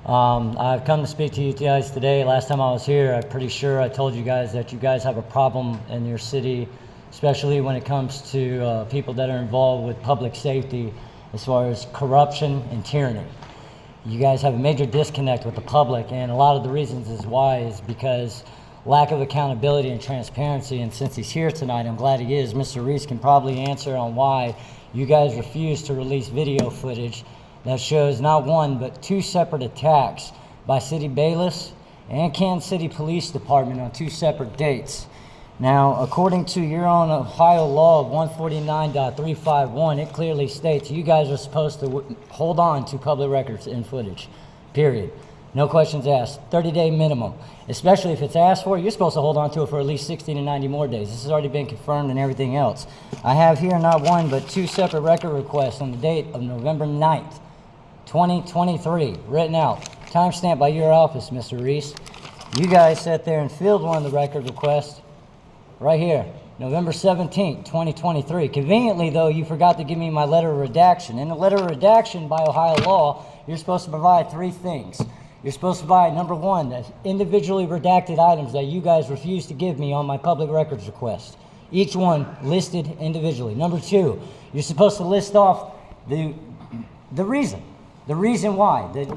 I've come to speak to you guys today. Last time I was here, I'm pretty sure I told you guys that you guys have a problem in your city, especially when it comes to people that are involved with public safety as far as corruption and tyranny. You guys have a major disconnect with the public, and a lot of the reasons is why is because lack of accountability and transparency. And since he's here tonight, I'm glad he is, Mr. Reese can probably answer on why you guys refuse to release video footage that shows not one but two separate attacks by city bailiffs and Canton City Police Department on two separate dates. Now, according to your own Ohio law of 149.351, it clearly states you guys are supposed to hold on to public records and footage, period. No questions asked. 30-day minimum. Especially if it's asked for, you're supposed to hold on to it for at least 60 to 90 more days. This has already been confirmed and everything else. I have here not one but two separate record requests on the date of November 9th, 2023, written out. Timestamped by your office, Mr. Reese. You guys sat there and filled one of the record requests right here, November 17th, 2023. Conveniently, though, you forgot to give me my letter of redaction. In the letter of redaction by Ohio law, you're supposed to provide three things. You're supposed to provide, number one, the individually redacted items that you guys refused to give me on my public records request. Each one listed individually. Number two, you're supposed to list off the reason why, the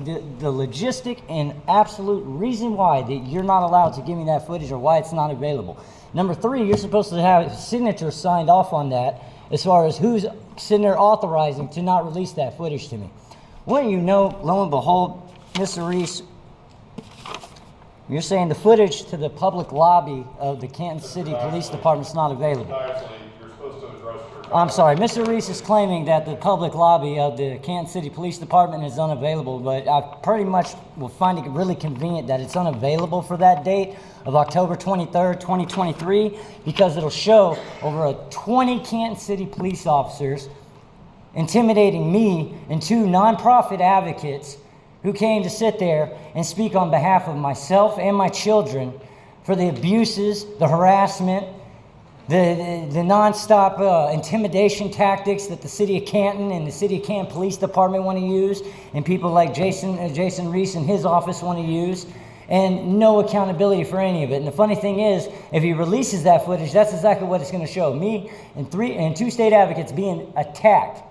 logistic and absolute reason why that you're not allowed to give me that footage or why it's not available. Number three, you're supposed to have signatures signed off on that as far as who's sitting there authorizing to not release that footage to me. Wouldn't you know, lo and behold, Mr. Reese, you're saying the footage to the public lobby of the Canton City Police Department is not available. You're supposed to address your... I'm sorry, Mr. Reese is claiming that the public lobby of the Canton City Police Department is unavailable, but I pretty much will find it really convenient that it's unavailable for that date of October 23rd, 2023, because it'll show over 20 Canton City police officers intimidating me and two nonprofit advocates who came to sit there and speak on behalf of myself and my children for the abuses, the harassment, the nonstop intimidation tactics that the city of Canton and the city of Canton Police Department want to use, and people like Jason Reese and his office want to use, and no accountability for any of it. And the funny thing is, if he releases that footage, that's exactly what it's going to show. Me and two state advocates being attacked.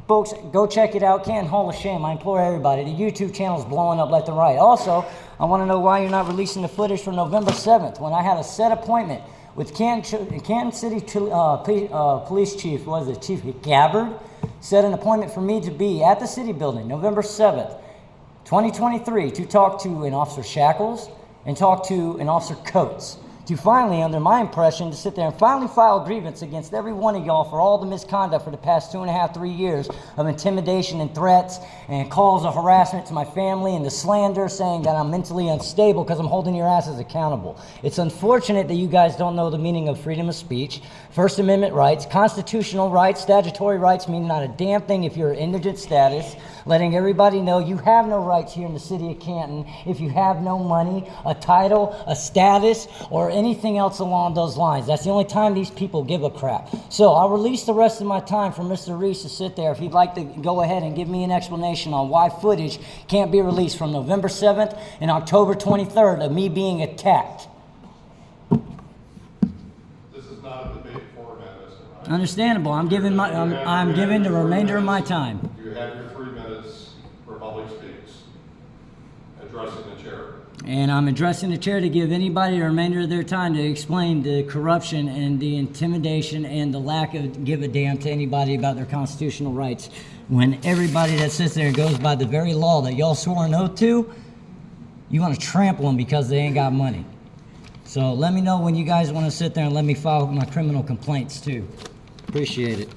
Folks, go check it out. Canton Hall of Shame. I implore everybody. The YouTube channel's blowing up left and right. Also, I want to know why you're not releasing the footage from November 7th when I had a set appointment with Canton City Police Chief, Chief Gabbard, set an appointment for me to be at the city building November 7th, 2023, to talk to an Officer Shackles and talk to an Officer Coates. To finally, under my impression, to sit there and finally file a grievance against every one of y'all for all the misconduct for the past 2.5, 3 years of intimidation and threats and calls of harassment to my family and the slander saying that I'm mentally unstable because I'm holding your asses accountable. It's unfortunate that you guys don't know the meaning of freedom of speech, First Amendment rights, constitutional rights, statutory rights mean not a damn thing if you're indigent status, letting everybody know you have no rights here in the city of Canton if you have no money, a title, a status, or anything else along those lines. That's the only time these people give a crap. So I'll release the rest of my time for Mr. Reese to sit there if he'd like to go ahead and give me an explanation on why footage can't be released from November 7th and October 23rd of me being attacked. This is not a debate format, Mr. Ryan. Understandable. I'm giving the remainder of my time. You have your 3 minutes for public speaks. Addressing the chair. And I'm addressing the chair to give anybody the remainder of their time to explain the corruption and the intimidation and the lack of give a damn to anybody about their constitutional rights when everybody that sits there and goes by the very law that y'all swore an oath to, you want to trample them because they ain't got money. So let me know when you guys want to sit there and let me file my criminal complaints too. Appreciate it.